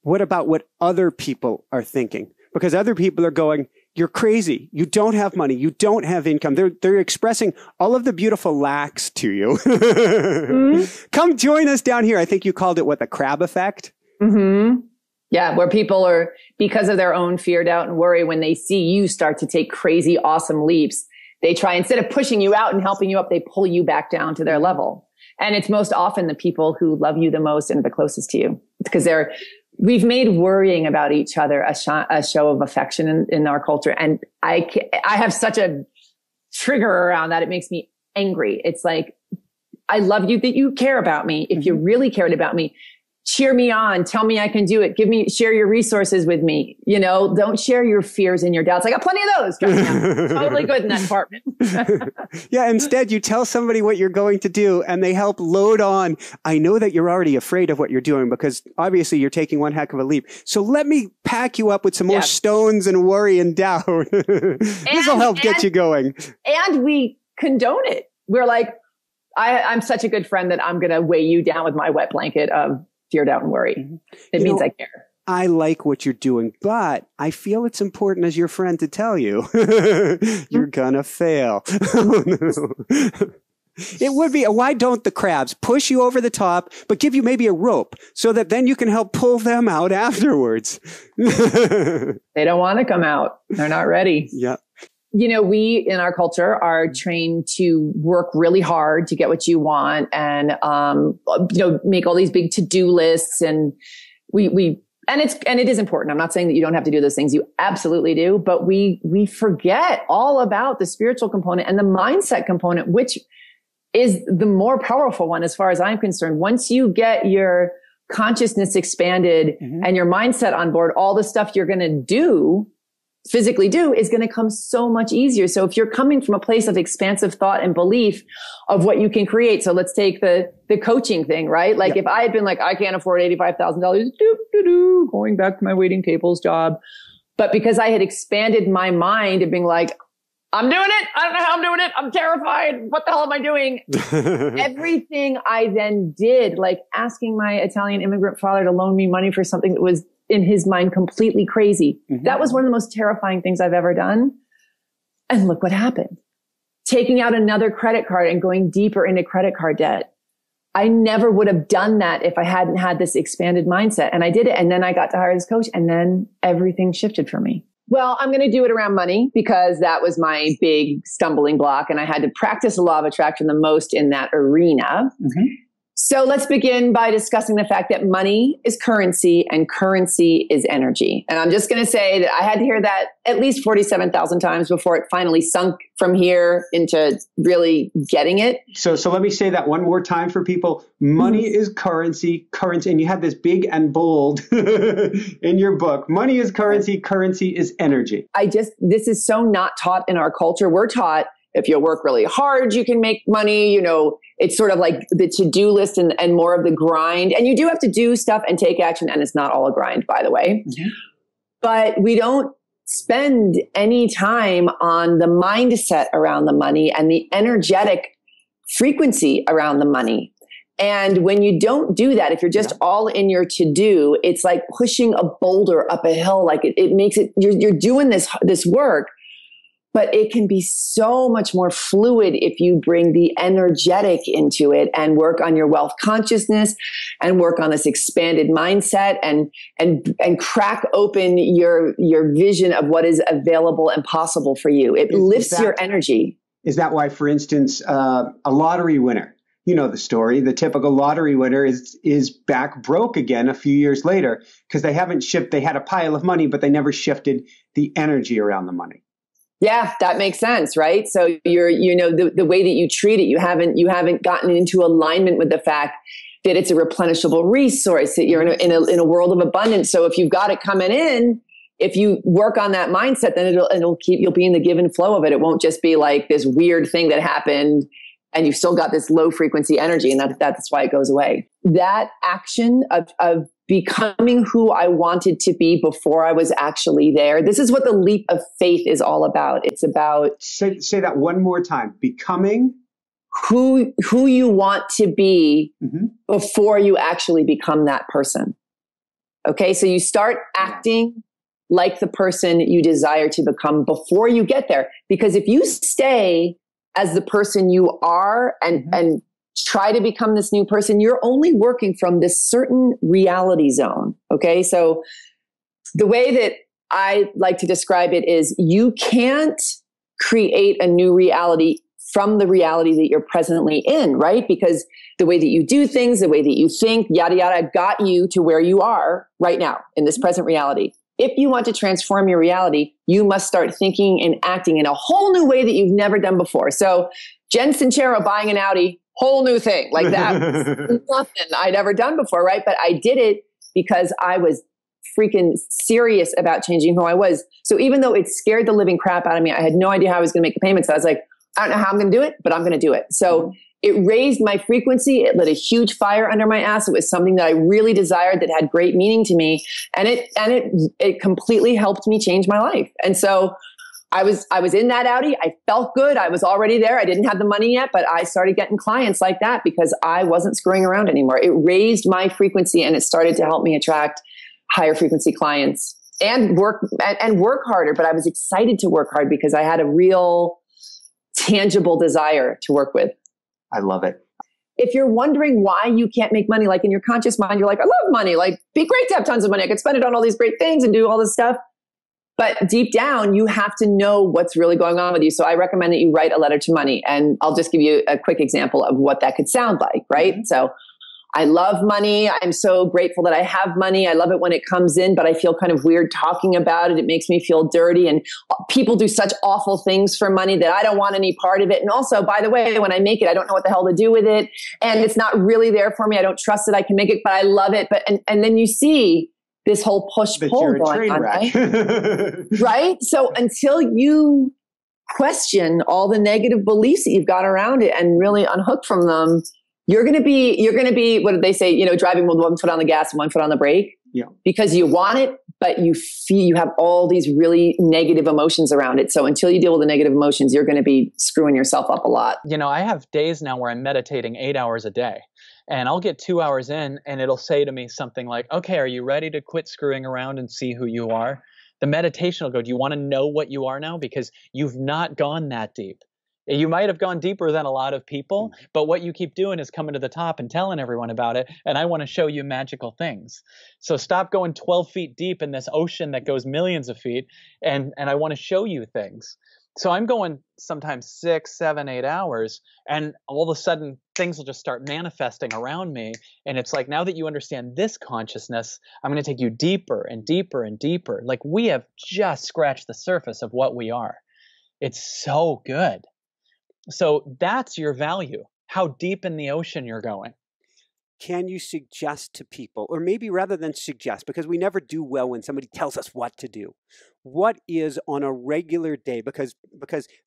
what about what other people are thinking? Because other people are going, you're crazy. You don't have money. You don't have income. They're expressing all of the beautiful lacks to you. Mm-hmm. Come join us down here. I think you called it the crab effect? Mm-hmm. Yeah, where people are, because of their own fear, doubt, and worry, when they see you start to take crazy, awesome leaps, they try, instead of pushing you out and helping you up, they pull you back down to their level. And it's most often the people who love you the most and are the closest to you, because we've made worrying about each other a show of affection in our culture. And I have such a trigger around that. It makes me angry. It's like, I love you that you care about me. If you really cared about me, cheer me on, tell me I can do it, share your resources with me. Don't share your fears and your doubts. I got plenty of those. Totally good in that department. Yeah. Instead, you tell somebody what you're going to do and they help load on. I know that you're already afraid of what you're doing because obviously you're taking one heck of a leap. So let me pack you up with some more stones and worry and doubt. This will help get you going. And we condone it. We're like, I'm such a good friend that I'm going to weigh you down with my wet blanket of fear, doubt, and worry. It means I care. I like what you're doing, but I feel it's important as your friend to tell you, you're going to fail. Oh, no. It would be, why don't the crabs push you over the top, but give you maybe a rope so that then you can help pull them out afterwards? They don't want to come out. They're not ready. Yeah. We in our culture are trained to work really hard to get what you want and, make all these big to-do lists. And it is important. I'm not saying that you don't have to do those things. You absolutely do. But we forget all about the spiritual component and the mindset component, which is the more powerful one as far as I'm concerned. Once you get your consciousness expanded and your mindset on board, all the stuff you're going to physically do is going to come so much easier. So if you're coming from a place of expansive thought and belief of what you can create. So let's take the coaching thing, right? Like if I had been like, I can't afford $85,000, going back to my waiting tables job. But because I had expanded my mind and being like, I'm doing it. I don't know how I'm doing it. I'm terrified. What the hell am I doing? Everything I then did, like asking my Italian immigrant father to loan me money for something that was in his mind completely crazy. That was one of the most terrifying things I've ever done. And look what happened. Taking out another credit card and going deeper into credit card debt. I never would have done that if I hadn't had this expanded mindset. And I did it. And then I got to hire this coach and then everything shifted for me. Well, I'm going to do it around money because that was my big stumbling block. And I had to practice the law of attraction the most in that arena. So let's begin by discussing the fact that money is currency and currency is energy. And I'm just going to say that I had to hear that at least 47,000 times before it finally sunk from here into really getting it. So let me say that one more time for people. Money is currency, and you had this big and bold in your book. Money is currency, currency is energy. This is so not taught in our culture. We're taught if you work really hard, you can make money. It's sort of like the to-do list and more of the grind. And you do have to do stuff and take action. And it's not all a grind, by the way. But we don't spend any time on the mindset around the money and the energetic frequency around the money. And when you don't do that, if you're just all in your to-do, it's like pushing a boulder up a hill. Like it makes it, you're doing this work. But it can be so much more fluid if you bring the energetic into it and work on your wealth consciousness and work on this expanded mindset and crack open your vision of what is available and possible for you. It lifts your energy. Is that why, for instance, a lottery winner, you know the story, the typical lottery winner is back broke again a few years later because they had a pile of money, but they never shifted the energy around the money. Yeah, that makes sense, right? So the way that you treat it, you haven't gotten into alignment with the fact that it's a replenishable resource, that you're in a world of abundance. So if you've got it coming in, if you work on that mindset, then you'll be in the give and flow of it. It won't just be like this weird thing that happened and you've still got this low frequency energy, and that's why it goes away. That action of becoming who I wanted to be before I was actually there. This is what the leap of faith is all about. It's about say that one more time. Becoming who you want to be before you actually become that person. Okay, so you start acting like the person you desire to become before you get there. Because if you stay as the person you are and try to become this new person, you're only working from this certain reality zone. Okay. So the way that I like to describe it is you can't create a new reality from the reality that you're presently in, right? Because the way that you do things, the way that you think, yada, yada, got you to where you are right now in this present reality. If you want to transform your reality, you must start thinking and acting in a whole new way that you've never done before. So Jen Sincero buying an Audi whole new thing. Like that was nothing I'd ever done before, right? But I did it because I was freaking serious about changing who I was. So even though it scared the living crap out of me, I had no idea how I was going to make the payments. I was like, I don't know how I'm going to do it, but I'm going to do it. So it raised my frequency. It lit a huge fire under my ass. It was something that I really desired that had great meaning to me. And it completely helped me change my life. And so I was in that Audi. I felt good. I was already there. I didn't have the money yet, but I started getting clients like that because I wasn't screwing around anymore. It raised my frequency and it started to help me attract higher frequency clients and work harder. But I was excited to work hard because I had a real tangible desire to work with. I love it. If you're wondering why you can't make money, like in your conscious mind, you're like, I love money. Like, be great to have tons of money. I could spend it on all these great things and do all this stuff. But deep down, you have to know what's really going on with you. So I recommend that you write a letter to money. And I'll just give you a quick example of what that could sound like, right? So I love money. I'm so grateful that I have money. I love it when it comes in, but I feel kind of weird talking about it. It makes me feel dirty. And people do such awful things for money that I don't want any part of it. And also, by the way, when I make it, I don't know what the hell to do with it. And it's not really there for me. I don't trust that I can make it, but I love it. But, and then you see this whole push-pull going on, right? Right? So until you question all the negative beliefs that you've got around it and really unhook from them, you're going to be, what did they say? Driving with one foot on the gas and one foot on the brake. Yeah. Because you want it, but you feel you have all these really negative emotions around it. So until you deal with the negative emotions, you're going to be screwing yourself up a lot. I have days now where I'm meditating 8 hours a day. And I'll get 2 hours in and it'll say to me something like, okay, are you ready to quit screwing around and see who you are? The meditation will go, do you want to know what you are now? Because you've not gone that deep. You might have gone deeper than a lot of people, but what you keep doing is coming to the top and telling everyone about it. And I want to show you magical things. So stop going 12 feet deep in this ocean that goes millions of feet. And I want to show you things. So I'm going sometimes 6, 7, 8 hours, and all of a sudden things will just start manifesting around me. And it's like, now that you understand this consciousness, I'm going to take you deeper and deeper and deeper. Like we have just scratched the surface of what we are. It's so good. So that's your value, how deep in the ocean you're going. Can you suggest to people, or maybe rather than suggest, because we never do well when somebody tells us what to do, what is on a regular day, because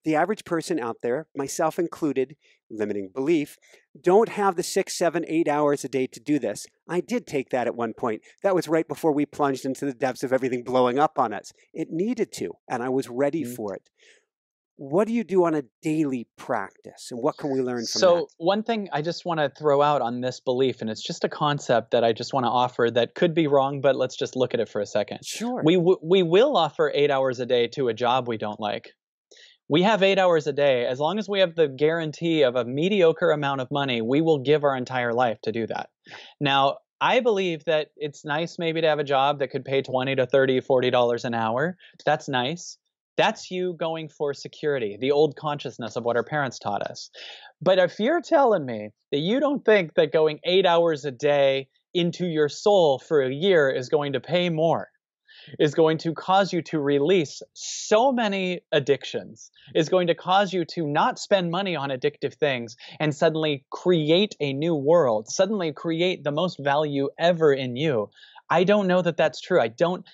the average person out there, myself included, limiting belief, don't have the 6, 7, 8 hours a day to do this. I did take that at one point. That was right before we plunged into the depths of everything blowing up on us. It needed to, and I was ready for it. What do you do on a daily practice, and what can we learn from that? So one thing I just want to throw out on this belief, and it's just a concept that I just want to offer that could be wrong, but let's just look at it for a second. Sure. We will offer 8 hours a day to a job we don't like. We have 8 hours a day. As long as we have the guarantee of a mediocre amount of money, we will give our entire life to do that. Now, I believe that it's nice maybe to have a job that could pay $20 to $30, $40 an hour. That's nice. That's you going for security, the old consciousness of what our parents taught us. But if you're telling me that you don't think that going 8 hours a day into your soul for a year is going to pay more, is going to cause you to release so many addictions, is going to cause you to not spend money on addictive things and suddenly create a new world, suddenly create the most value ever in you, I don't know that that's true. I don't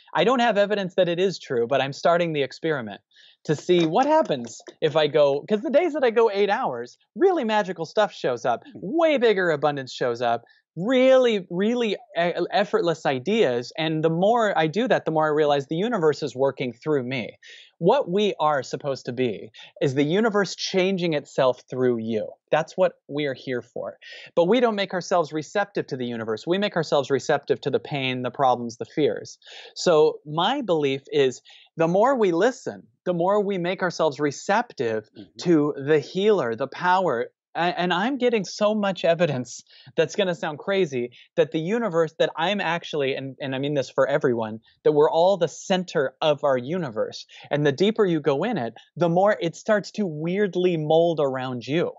have evidence that it is true, but I'm starting the experiment to see what happens if I go, because the days that I go 8 hours, really magical stuff shows up, way bigger abundance shows up, really, really effortless ideas. And the more I do that, the more I realize the universe is working through me. What we are supposed to be is the universe changing itself through you. That's what we are here for. But we don't make ourselves receptive to the universe. We make ourselves receptive to the pain, the problems, the fears. So my belief is the more we listen, the more we make ourselves receptive to the healer, the power. And I'm getting so much evidence that's going to sound crazy that the universe, that I'm actually, and I mean this for everyone, that we're all the center of our universe. And the deeper you go in it, the more it starts to weirdly mold around you.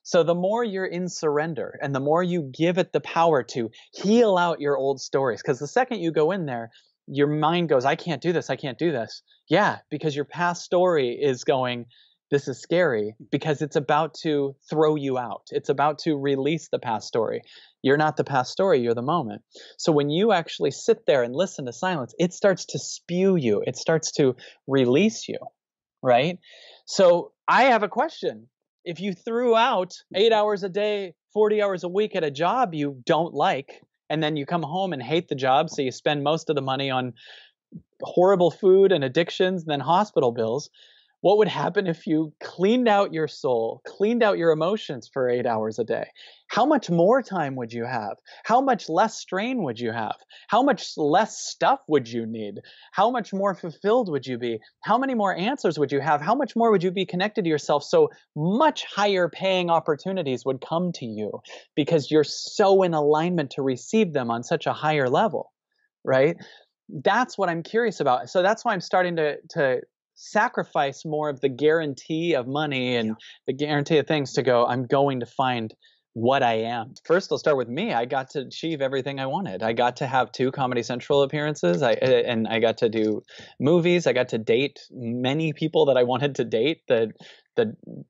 So the more you're in surrender and the more you give it the power to heal out your old stories, because the second you go in there, your mind goes, I can't do this. I can't do this. Yeah, because your past story is going, this is scary because it's about to throw you out. It's about to release the past story. You're not the past story, you're the moment. So when you actually sit there and listen to silence, it starts to spew you. It starts to release you, right? So I have a question. If you threw out 8 hours a day, 40 hours a week at a job you don't like, and then you come home and hate the job, so you spend most of the money on horrible food and addictions, and then hospital bills, what would happen if you cleaned out your soul, cleaned out your emotions for 8 hours a day? How much more time would you have? How much less strain would you have? How much less stuff would you need? How much more fulfilled would you be? How many more answers would you have? How much more would you be connected to yourself? So much higher paying opportunities would come to you because you're so in alignment to receive them on such a higher level, right? That's what I'm curious about. So that's why I'm starting to sacrifice more of the guarantee of money and the guarantee of things to go, I'm going to find what I am. First, I'll start with me. I got to achieve everything I wanted. I got to have 2 Comedy Central appearances. And I got to do movies. I got to date many people that I wanted to date. The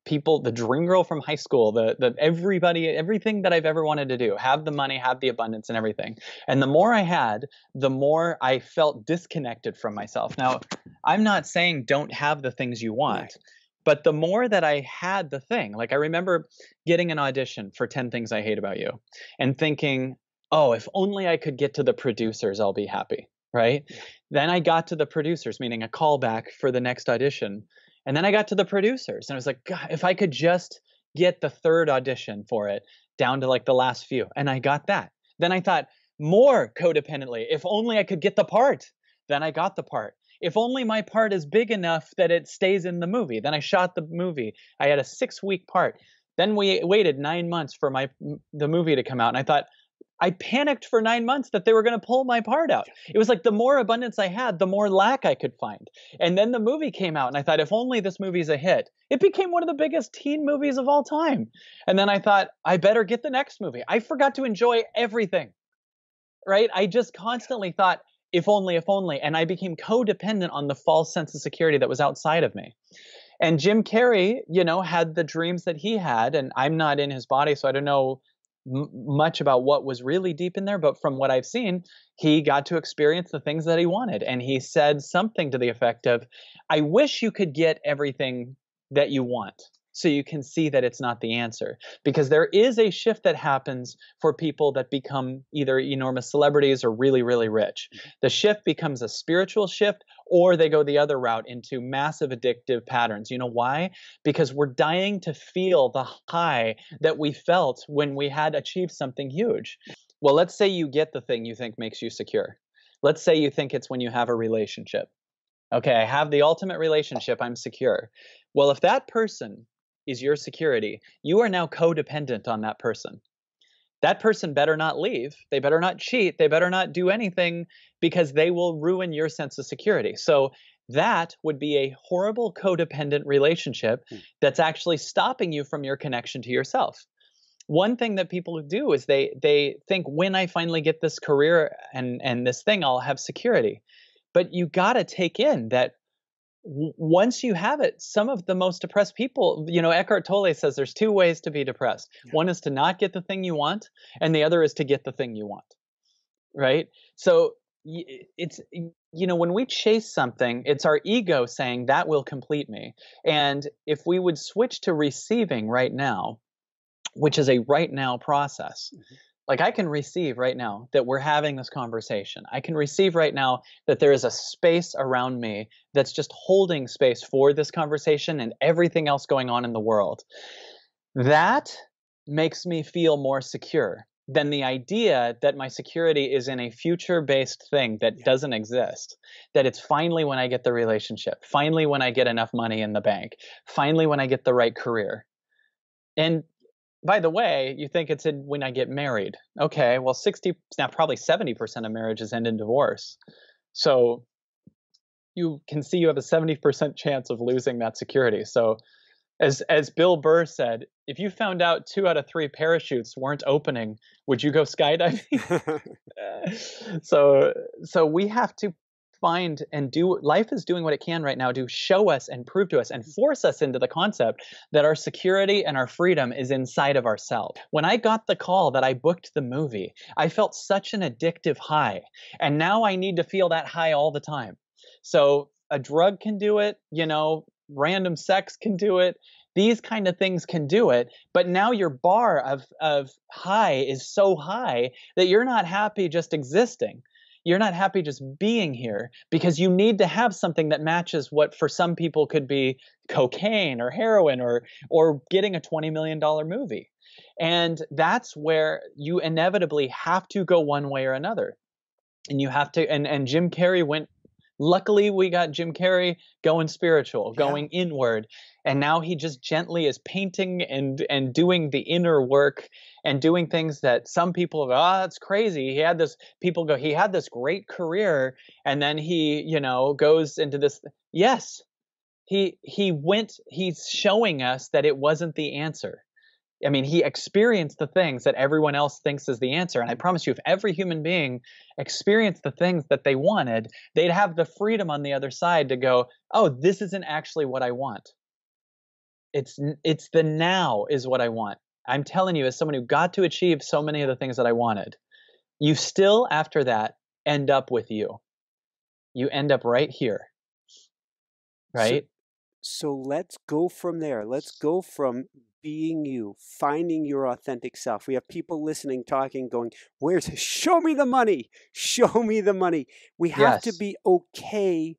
people, the dream girl from high school, the everybody, everything that I've ever wanted to do, have the money, have the abundance and everything. And the more I had, the more I felt disconnected from myself. Now, I'm not saying don't have the things you want, right. But the more that I had the thing, like I remember getting an audition for 10 Things I Hate About You and thinking, oh, if only I could get to the producers, I'll be happy, right? Yeah. Then I got to the producers, meaning a callback for the next audition. And then I got to the producers and I was like, God, if I could just get the 3rd audition for it down to like the last few. And I got that. Then I thought more codependently, if only I could get the part. Then I got the part. If only my part is big enough that it stays in the movie. Then I shot the movie. I had a 6-week part. Then we waited 9 months for the movie to come out. And I thought, I panicked for 9 months that they were going to pull my part out. It was like the more abundance I had, the more lack I could find. And then the movie came out and I thought, if only this movie's a hit. It became one of the biggest teen movies of all time. And then I thought, I better get the next movie. I forgot to enjoy everything, right? I just constantly thought, if only, and I became codependent on the false sense of security that was outside of me. And Jim Carrey, had the dreams that he had, and I'm not in his body, so I don't know much about what was really deep in there, but from what I've seen, he got to experience the things that he wanted. And he said something to the effect of, I wish you could get everything that you want, so you can see that it's not the answer. Because there is a shift that happens for people that become either enormous celebrities or really, really rich. The shift becomes a spiritual shift, or they go the other route into massive addictive patterns. You know why? Because we're dying to feel the high that we felt when we had achieved something huge. Well, let's say you get the thing you think makes you secure. Let's say you think it's when you have a relationship. Okay, I have the ultimate relationship, I'm secure. Well, if that person is your security, you are now codependent on that person. That person better not leave. They better not cheat. They better not do anything, because they will ruin your sense of security. So that would be a horrible codependent relationship that's actually stopping you from your connection to yourself. One thing that people do is they think, when I finally get this career and this thing, I'll have security. But you got to take in that once you have it, some of the most depressed people, Eckhart Tolle says there's 2 ways to be depressed. Yeah. One is to not get the thing you want, and the other is to get the thing you want, right? So it's, when we chase something, it's our ego saying that will complete me. And if we would switch to receiving right now, which is a right now process, like I can receive right now that we're having this conversation. I can receive right now that there is a space around me that's just holding space for this conversation and everything else going on in the world. That makes me feel more secure than the idea that my security is in a future-based thing that doesn't exist, that it's finally when I get the relationship, finally when I get enough money in the bank, finally when I get the right career. And by the way, you think it's when I get married. Okay, well, probably 70% of marriages end in divorce. So you can see you have a 70% chance of losing that security. So as Bill Burr said, if you found out 2 out of 3 parachutes weren't opening, would you go skydiving? So we have to find and do, life is doing what it can right now to show us and prove to us and force us into the concept that our security and our freedom is inside of ourselves. When I got the call that I booked the movie, I felt such an addictive high. And now I need to feel that high all the time. So a drug can do it, you know, random sex can do it. These kind of things can do it, but now your bar of high is so high that you're not happy just existing. You're not happy just being here because you need to have something that matches what for some people could be cocaine or heroin or getting a $20 million movie. And that's where you inevitably have to go one way or another. And you have to, and Jim Carrey went, luckily we got Jim Carrey going spiritual, going inward. And now he just gently is painting and doing the inner work and doing things that some people go, oh, that's crazy. He had this great career. And then he, you know, goes into this. Yes, he's showing us that it wasn't the answer. I mean, he experienced the things that everyone else thinks is the answer. And I promise you, if every human being experienced the things that they wanted, they'd have the freedom on the other side to go, oh, this isn't actually what I want. It's the now is what I want. I'm telling you, as someone who got to achieve so many of the things that I wanted, you still, after that, end up with you. You end up right here. Right? So let's go from there. Let's go from being you, finding your authentic self. We have people listening, talking, going, where's it? Show me the money. Show me the money. We have to be okay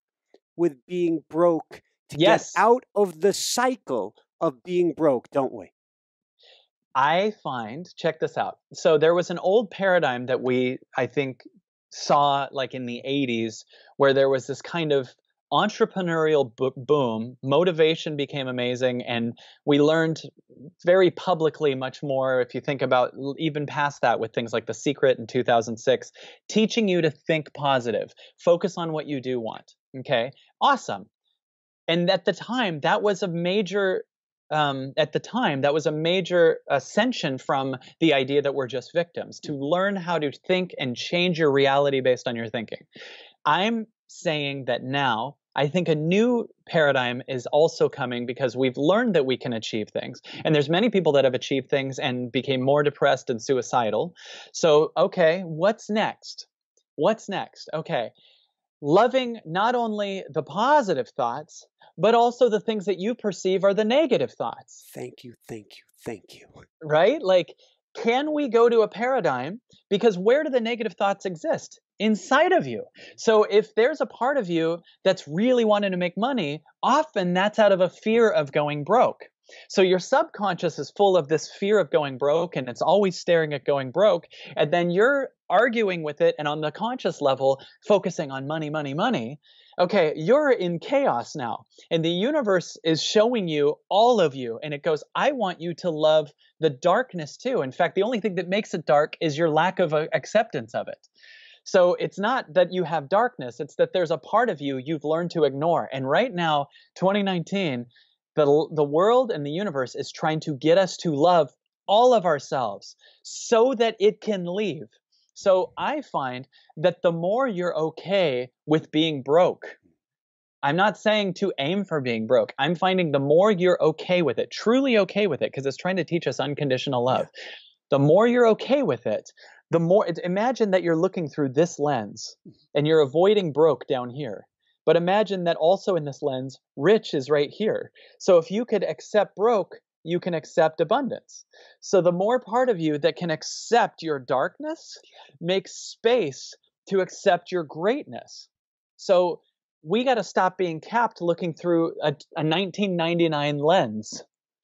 with being broke to get out of the cycle of being broke, don't we? I find, check this out. So there was an old paradigm that I think, saw like in the 80s where there was this kind of entrepreneurial boom, motivation became amazing, and we learned very publicly much more, if you think about even past that with things like The Secret in 2006, teaching you to think positive, focus on what you do want. Okay, awesome. And at the time, that was a major ascension from the idea that we're just victims, to learn how to think and change your reality based on your thinking. I'm saying that now I think a new paradigm is also coming because we've learned that we can achieve things. And there's many people that have achieved things and became more depressed and suicidal. So, okay, what's next? What's next? Okay. Loving not only the positive thoughts, but also the things that you perceive are the negative thoughts. Thank you, thank you, thank you. Right? Like, can we go to a paradigm? Because where do the negative thoughts exist? Inside of you. So if there's a part of you that's really wanting to make money, often that's out of a fear of going broke. So your subconscious is full of this fear of going broke, and it's always staring at going broke. And then you're arguing with it, and on the conscious level, focusing on money, money, money. Okay, you're in chaos now. And the universe is showing you all of you. And it goes, I want you to love the darkness too. In fact, the only thing that makes it dark is your lack of acceptance of it. So it's not that you have darkness, it's that there's a part of you you've learned to ignore. And right now, 2019, the world and the universe is trying to get us to love all of ourselves so that it can leave. So I find that the more you're okay with being broke, I'm not saying to aim for being broke. I'm finding the more you're okay with it, truly okay with it, because it's trying to teach us unconditional love. The more you're okay with it, the more, imagine that you're looking through this lens and you're avoiding broke down here. But imagine that also in this lens, rich is right here. So if you could accept broke, you can accept abundance. So the more part of you that can accept your darkness makes space to accept your greatness. So we got to stop being capped looking through a 1999 lens.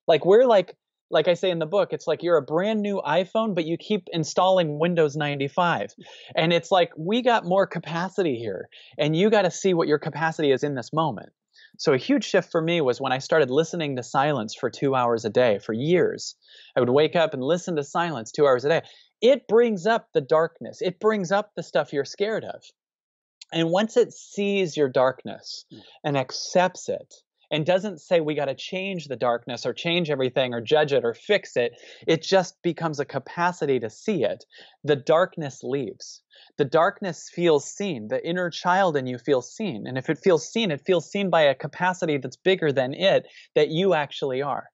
Like we're like I say in the book, it's like you're a brand new iPhone, but you keep installing Windows 95. And it's like, we got more capacity here, and you got to see what your capacity is in this moment. So a huge shift for me was when I started listening to silence for 2 hours a day for years. I would wake up and listen to silence 2 hours a day. It brings up the darkness. It brings up the stuff you're scared of. And once it sees your darkness and accepts it, and doesn't say we got to change the darkness or change everything or judge it or fix it. It just becomes a capacity to see it. The darkness leaves. The darkness feels seen. The inner child in you feels seen. And if it feels seen by a capacity that's bigger than it, that you actually are.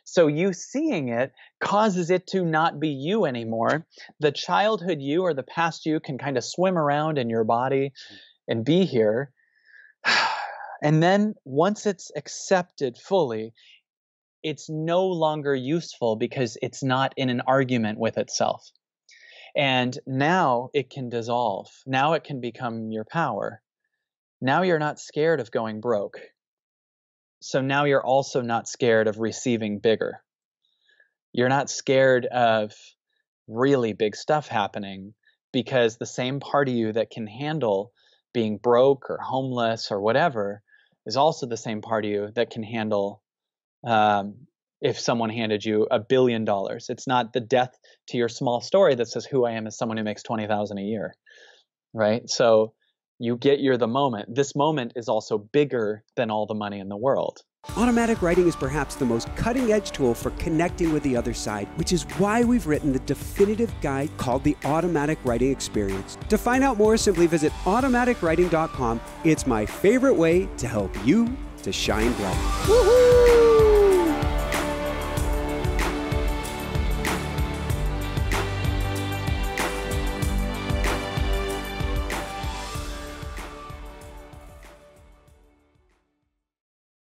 So you seeing it causes it to not be you anymore. The childhood you or the past you can kind of swim around in your body and be here. And then once it's accepted fully, it's no longer useful because it's not in an argument with itself. And now it can dissolve. Now it can become your power. Now you're not scared of going broke. So now you're also not scared of receiving bigger. You're not scared of really big stuff happening because the same part of you that can handle being broke or homeless or whatever is also the same part of you that can handle if someone handed you $1 billion. It's not the death to your small story that says who I am as someone who makes $20,000 a year, right? So you get you're the moment. This moment is also bigger than all the money in the world. Automatic writing is perhaps the most cutting-edge tool for connecting with the other side, which is why we've written the definitive guide called the Automatic Writing Experience. To find out more, simply visit automaticwriting.com. It's my favorite way to help you to shine bright. Woohoo!